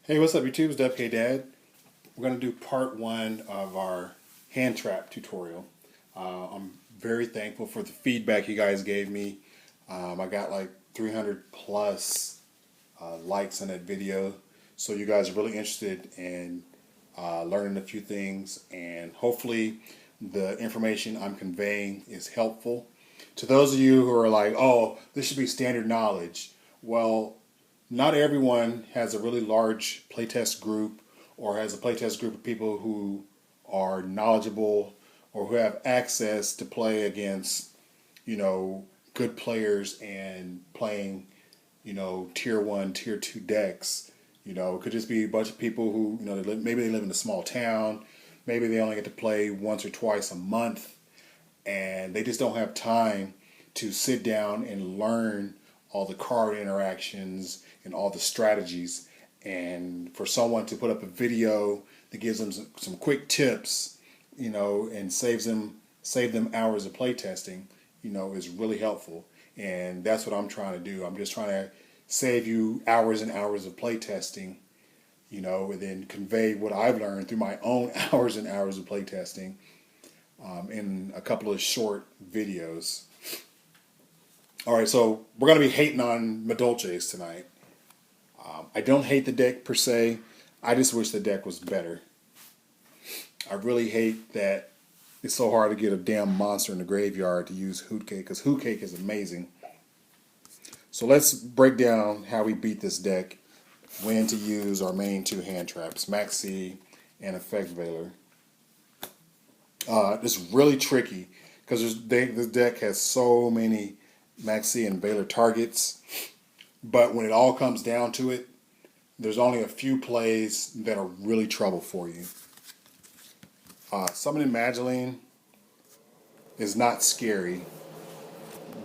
Hey, what's up YouTube? It's WK Dad. We're going to do part one of our hand trap tutorial. I'm very thankful for the feedback you guys gave me. I got like 300 plus likes on that video. So you guys are really interested in learning a few things, and hopefully the information I'm conveying is helpful. To those of you who are like, oh, this should be standard knowledge. Well, not everyone has a really large playtest group or has a playtest group of people who are knowledgeable or who have access to play against, good players and playing, tier one, tier two decks. It could just be a bunch of people who, maybe they live in a small town, maybe they only get to play once or twice a month, and they just don't have time to sit down and learn all the card interactions and all the strategies. And for someone to put up a video that gives them some quick tips, and save them hours of playtesting, is really helpful. And that's what I'm trying to do. I'm just trying to save you hours and hours of playtesting, and then convey what I've learned through my own hours and hours of playtesting in a couple of short videos. All right, so we're going to be hating on maldoches tonight. I don't hate the deck per se. I just wish the deck was better. I really hate that it's so hard to get a damn monster in the graveyard to use Hoot Cake, because Hoot Cake is amazing. So let's break down how we beat this deck, when to use our main two hand traps, Maxi and Effect Veiler. It's really tricky because this deck has so many Maxi and Veiler targets, but when it all comes down to it, there's only a few plays that are really trouble for you. Summoning Mageline is not scary.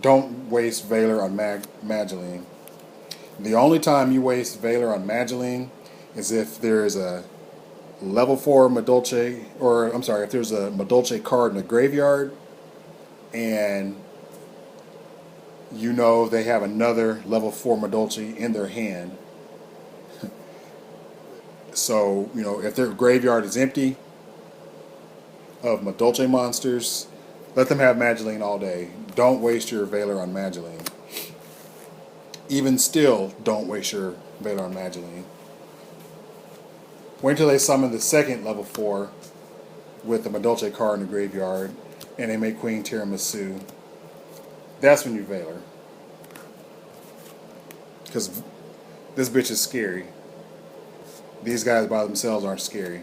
Don't waste Veiler on Mageline. The only time you waste Veiler on Mageline is if there is a level 4 maldoche, or I'm sorry, if there's a maldoche card in the graveyard and they have another level 4 maldoche in their hand. So, if their graveyard is empty of maldoche monsters, let them have Mageline all day. Don't waste your Veiler on Mageline. Even still, don't waste your Veiler on Mageline. Wait until they summon the second level 4 with the maldoche card in the graveyard and they make Queen Tiramisu. That's when you Veiler. Because this bitch is scary. These guys by themselves aren't scary.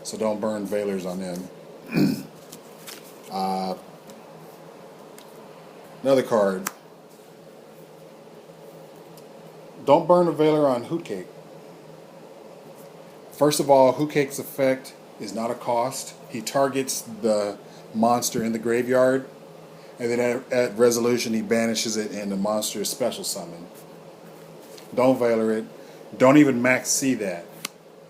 So don't burn Veilers on them. Another card. Don't burn a Veiler on Hoot Cake. First of all, Hoot Cake's effect is not a cost. He targets the monster in the graveyard, and then at resolution he banishes it and the monster is special summoned. Don't Veiler it. Don't even max C that.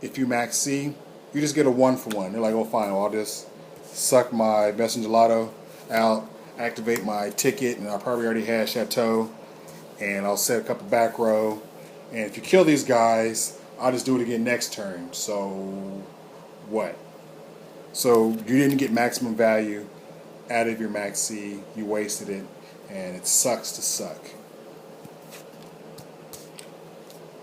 If you max C, you just get a 1-for-1. They're like, oh fine, well, I'll just suck my Messenger Gelato out, activate my ticket, and I probably already had Chateau, and I'll set a couple back row. And if you kill these guys, I'll just do it again next turn. So what? So you didn't get maximum value out of your max C. You wasted it, and it sucks to suck.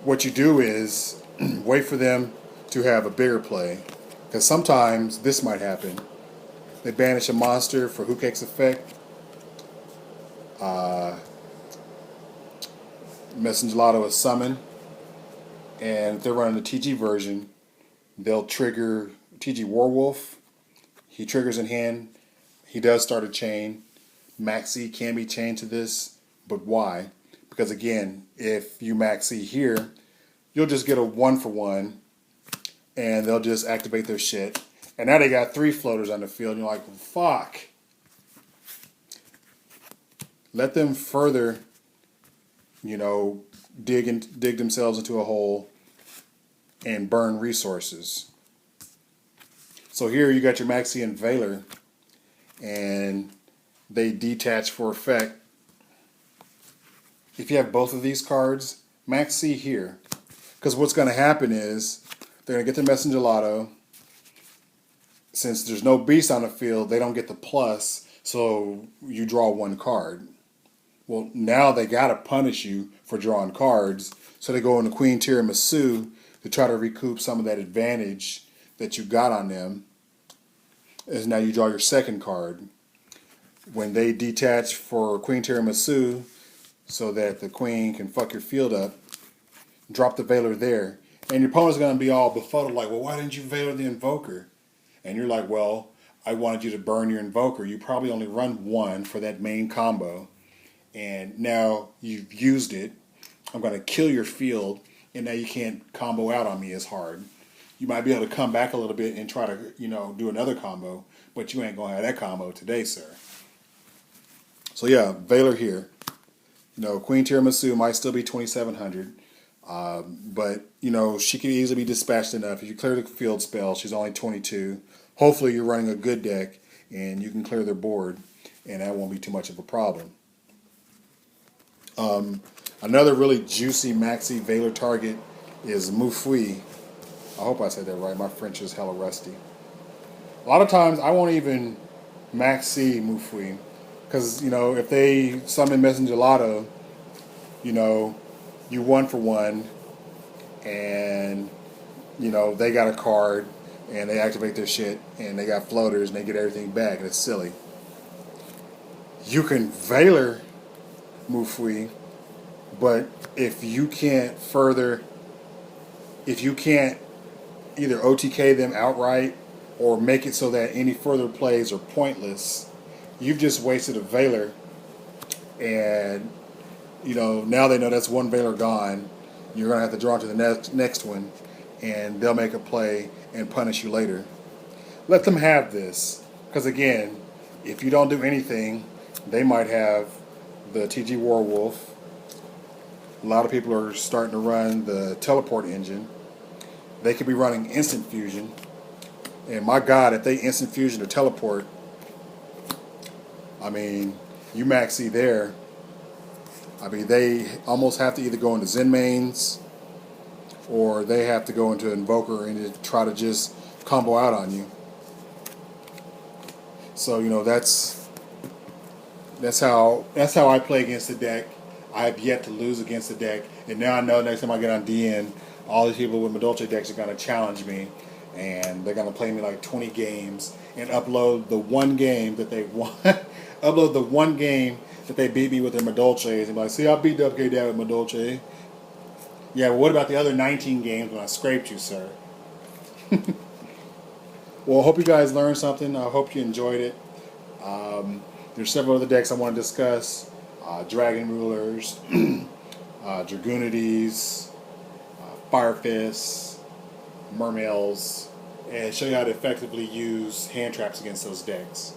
What you do is wait for them to have a bigger play, because sometimes this might happen. They banish a monster for Hoot Cake's effect. Messenger Gelato is summoned, and if they're running the TG version, they'll trigger TG Warwolf. He triggers in hand. He does start a chain. Maxi can be chained to this, but why? Because again, if you Maxi here, you'll just get a 1-for-1, and they'll just activate their shit. And now they got 3 floaters on the field, and you're like, well, fuck. Let them further, dig themselves into a hole and burn resources. So here you got your Maxi and Veiler, and they detach for effect. If you have both of these cards, Maxi here. Because what's going to happen is they're going to get the messenger lotto. Since there's no beast on the field, they don't get the plus, so you draw one card. Well, now they got to punish you for drawing cards, so they go into Queen Tiramisu to try to recoup some of that advantage that you got on them. As now you draw your second card. When they detach for Queen Tiramisu, so that the queen can fuck your field up, drop the Veiler there. And your opponent's going to be all befuddled, like, well, why didn't you Veiler the Invoker? And you're like, well, I wanted you to burn your Invoker. You probably only run one for that main combo. And now you've used it. I'm going to kill your field, and now you can't combo out on me as hard. You might be able to come back a little bit and try to, do another combo, but you ain't going to have that combo today, sir. So yeah, Veiler here. Queen Tiramisu might still be 2,700. But, she can easily be dispatched enough. If you clear the field spell, she's only 22. Hopefully you're running a good deck, and you can clear their board, and that won't be too much of a problem. Another really juicy maxi Veiler target is Mufui. I hope I said that right. My French is hella rusty. A lot of times I won't even maxi Mufui, because, if they summon Messenger Lotto, you 1-for-1, and they got a card, and they activate their shit, and they got floaters, and they get everything back, and it's silly. You can Veiler Mufui, but if you can't either OTK them outright or make it so that any further plays are pointless, you've just wasted a Veiler, and now they know that's one Veiler gone. You're going to have to draw to the next one, and they'll make a play and punish you later. Let them have this, because again, if you don't do anything, they might have the TG Warwolf. A lot of people are starting to run the teleport engine. They could be running instant fusion, and my God, if they instant fusion or teleport, you maxi there. They almost have to either go into Zen mains, or they have to go into Invoker and try to just combo out on you. So that's how I play against the deck. I have yet to lose against the deck, and now I know next time I get on DN, all these people with maldoche decks are going to challenge me, and they're going to play me like 20 games and upload the one game that they won. Upload the one game that they beat me with their maldoches, and be like, see, I beat WK Dad with maldoche. Yeah, well, what about the other 19 games when I scraped you, sir? Well, I hope you guys learned something. I hope you enjoyed it. There's several other decks I want to discuss. Dragon Rulers, Dragoonides, Fire Fists, Mermails, and show you how to effectively use hand traps against those decks.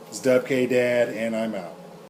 It's WK Dad, and I'm out.